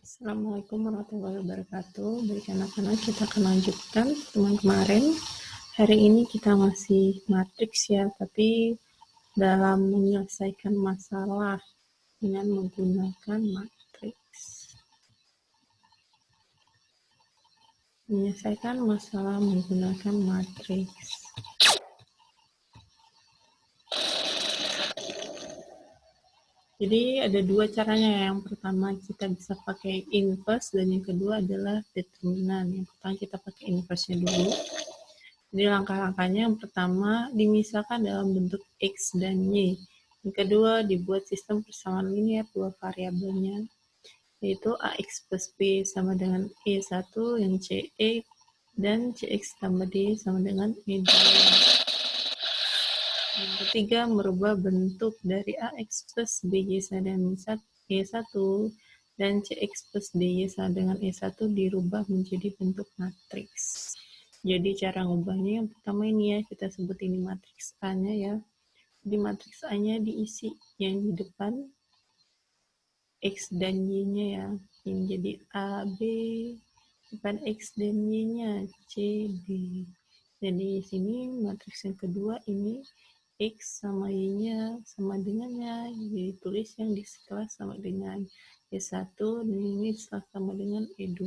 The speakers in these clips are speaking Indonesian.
Assalamualaikum warahmatullahi wabarakatuh. Baik anak-anak, kita akan lanjutkan teman kemarin. Hari ini kita masih matriks ya, tapi dalam menyelesaikan masalah dengan menggunakan matriks. Menyelesaikan masalah menggunakan matriks. Jadi ada dua caranya. Yang pertama kita bisa pakai inverse dan yang kedua adalah determinan. Yang pertama kita pakai inverse-nya dulu. Jadi langkah-langkahnya yang pertama dimisahkan dalam bentuk X dan Y. Yang kedua dibuat sistem persamaan linear dua variabelnya, yaitu AX plus B sama dengan E1 yang CX dan CX tambah D sama dengan E2. Yang ketiga merubah bentuk dari AX plus BY sama dengan E1 dan CX plus DY sama dengan E1 dirubah menjadi bentuk matriks. Jadi cara ngubahnya yang pertama ini ya, kita sebut ini matriks A-nya ya. Di matriks A-nya diisi yang di depan X dan Y-nya ya. Ini jadi A, B, depan X dan Y-nya C, D. Jadi di sini matriks yang kedua ini X sama Y-nya sama dengannya. Jadi tulis yang di setelah sama dengan E1 dan ini setelah sama dengan E2.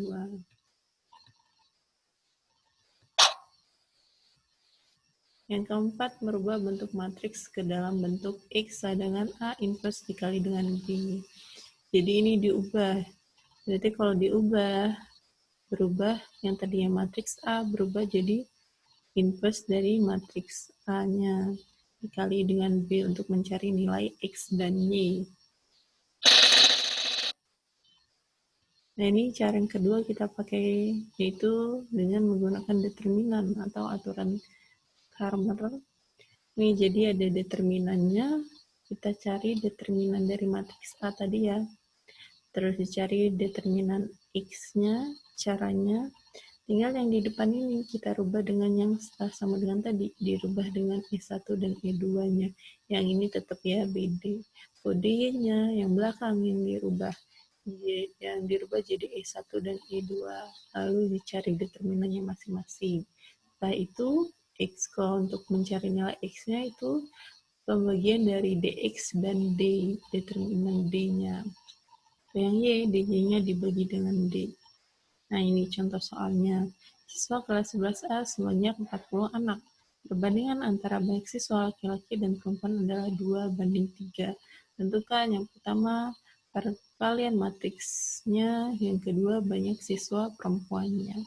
Yang keempat, merubah bentuk matriks ke dalam bentuk X dengan A inverse dikali dengan B. Jadi ini diubah. Berarti kalau diubah, berubah yang tadinya matriks A berubah jadi inverse dari matriks A-nya dikali dengan B untuk mencari nilai X dan Y. Nah ini cara yang kedua kita pakai, yaitu dengan menggunakan determinan atau aturan Cramer. Nih, jadi ada determinannya, kita cari determinan dari matriks A tadi ya. Terus dicari determinan X-nya, caranya. Tinggal yang di depan ini kita rubah dengan yang setelah sama dengan tadi, dirubah dengan E1 dan E2-nya. Yang ini tetap ya BD. Kodenya yang belakang yang dirubah. Yang dirubah jadi E1 dan E2. Lalu dicari determinannya masing-masing. Setelah itu, X kalau untuk mencari nilai X-nya itu pembagian dari DX dan D, determinan D-nya. Yang Y, DJ-nya dibagi dengan D. Nah, ini contoh soalnya. Siswa kelas 11A sebanyak 40 anak. Perbandingan antara banyak siswa laki-laki dan perempuan adalah 2:3. Tentukan yang pertama perkalian matriksnya, yang kedua banyak siswa perempuannya.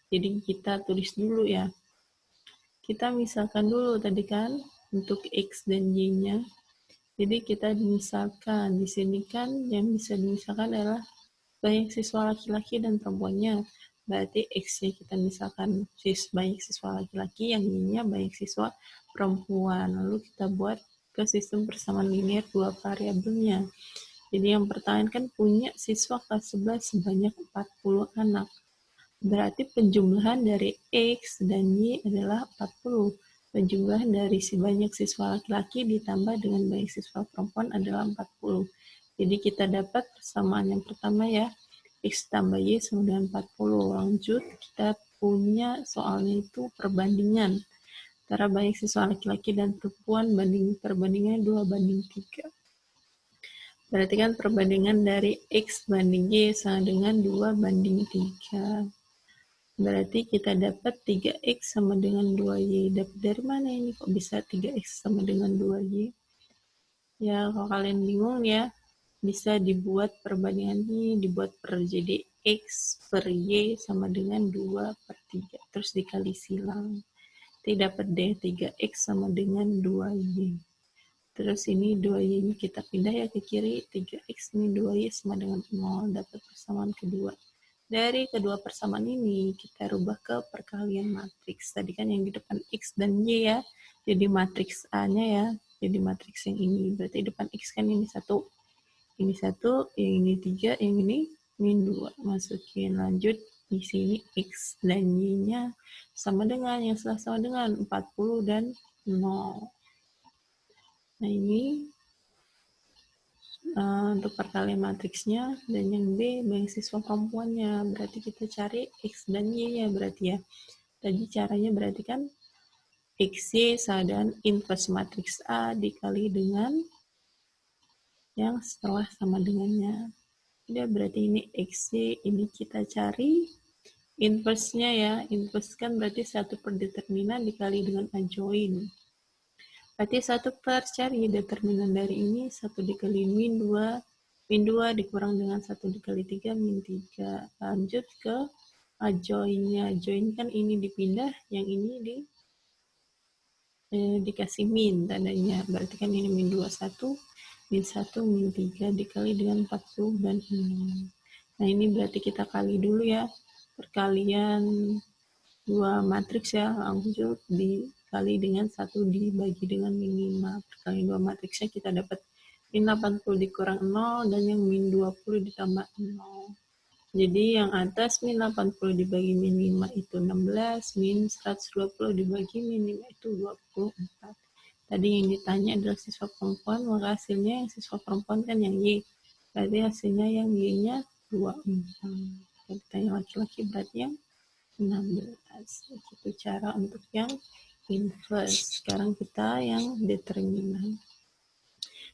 Jadi kita tulis dulu ya. Kita misalkan dulu tadi kan untuk X dan Y-nya. Jadi kita misalkan di sini kan yang bisa dimisalkan adalah banyak siswa laki-laki dan perempuannya. Berarti X-nya kita misalkan banyak siswa laki-laki, yang Y-nya banyak siswa perempuan. Lalu kita buat ke sistem persamaan linear dua variabelnya. Jadi yang pertama kan punya siswa kelas 11 sebanyak 40 anak. Berarti penjumlahan dari X dan Y adalah 40. Penjumlahan dari banyak siswa laki-laki ditambah dengan banyak siswa perempuan adalah 40. Jadi kita dapat persamaan yang pertama ya, X tambah Y sama dengan 40. Lanjut, kita punya soalnya itu perbandingan antara banyak siswa laki-laki dan perempuan, perbandingannya 2:3. Berarti kan perbandingan dari X banding Y sama dengan 2:3. Berarti kita dapat 3X sama dengan 2Y. Dapat dari mana ini kok bisa 3X sama dengan 2Y? Ya, kalau kalian bingung ya, bisa dibuat perbandingan ini, dibuat per jadi X per Y sama dengan 2/3. Terus dikali silang. Nanti dapat deh 3X sama dengan 2Y. Terus ini 2Y ini kita pindah ya ke kiri, 3X ini 2Y sama dengan 0. Dapat persamaan kedua. Dari kedua persamaan ini, kita rubah ke perkalian matriks. Tadi kan yang di depan X dan Y ya, jadi matriks A-nya ya, jadi matriks yang ini. Berarti depan X kan ini 1, yang ini 3, yang ini min 2. Masukin, lanjut di sini X dan Y-nya sama dengan, yang sama dengan 40 dan 0. Nah ini untuk perkalian matriksnya, dan yang B beasiswa perempuannya. Berarti kita cari X dan Y-nya berarti ya. Tadi caranya berarti kan XY dan inverse matriks A dikali dengan yang setelah sama dengannya. Udah, berarti ini XY, ini kita cari inverse-nya ya. Inverse kan berarti 1 per determinan dikali dengan adjoin. Berarti 1 per cari determinan dari ini, 1 dikali min 2 dikurang dengan 1 dikali 3 min 3. Lanjut ke adjoin-nya. Adjoin kan ini dipindah, yang ini dikasih min tandanya. Berarti kan ini min 2, 1, min 1, min 3 dikali dengan 40 dan 6. Nah, ini berarti kita kali dulu ya. Perkalian 2 matriks ya, lanjut dikali dengan 1 dibagi dengan min 5. Perkalian 2 matriksnya kita dapat min 80 dikurang 0 dan yang min 20 ditambah 0. Jadi yang atas min 80 dibagi min 5 itu 16, min 120 dibagi min 5 itu 24. Tadi yang ditanya adalah siswa perempuan, maka hasilnya yang siswa perempuan kan yang Y. Berarti hasilnya yang Y-nya 24. Kalau ditanya laki-laki berarti yang 16. Itu cara untuk yang inverse. Sekarang kita yang determinan.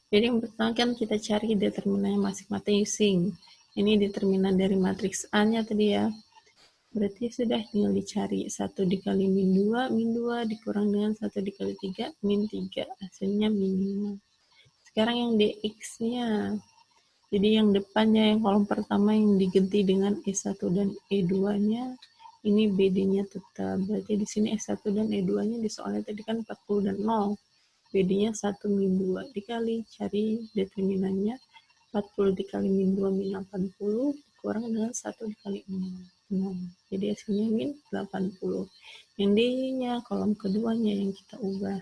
Jadi yang pertama kan kita cari determinannya masing-masing. Ini determinan dari matriks A-nya tadi ya. Berarti sudah tinggal dicari 1 dikali min 2 dikurang dengan 1 dikali 3, min 3. Hasilnya min 5. Sekarang yang dx-nya. Jadi yang depannya, yang kolom pertama yang diganti dengan E1 dan E2-nya, ini BD-nya tetap. Berarti di sini E1 dan E2-nya di soalnya tadi kan 40 dan 0. BD-nya 1 min 2 dikali, cari determinannya 40 dikali min 2 min 80 dikurang dengan 1 dikali 0. Jadi hasilnya min 80. Yang D-nya kolom keduanya yang kita ubah.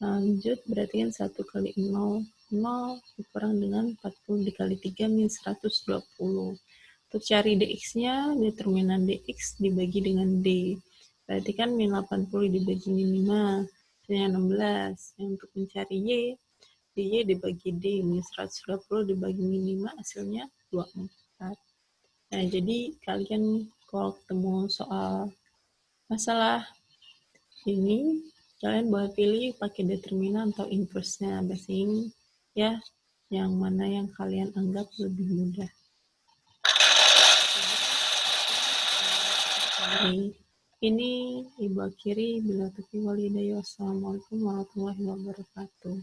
Lanjut, berarti kan 1 kali 0, 0 dikurang dengan 40 dikali 3 min 120. Untuk cari dx-nya, determinan dx dibagi dengan d. Berarti kan min 80 dibagi min 5, hasilnya 16. Yang untuk mencari y, dy dibagi d, min 120 dibagi min 5, hasilnya 24. Nah, jadi kalian kalau ketemu soal masalah ini, kalian boleh pilih pakai determinan atau inverse-nya, basing ya, yang mana yang kalian anggap lebih mudah. Ini Ibu akhiri, bila taufiq wal hidayah. Wassalamualaikum warahmatullahi wabarakatuh.